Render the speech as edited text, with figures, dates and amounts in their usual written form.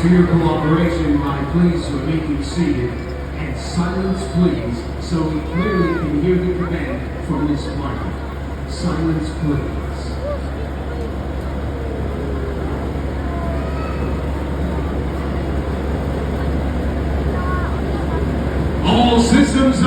for your cooperation, my please remain seated and silence please so we clearly can hear the command from this flight. Silence please. All systems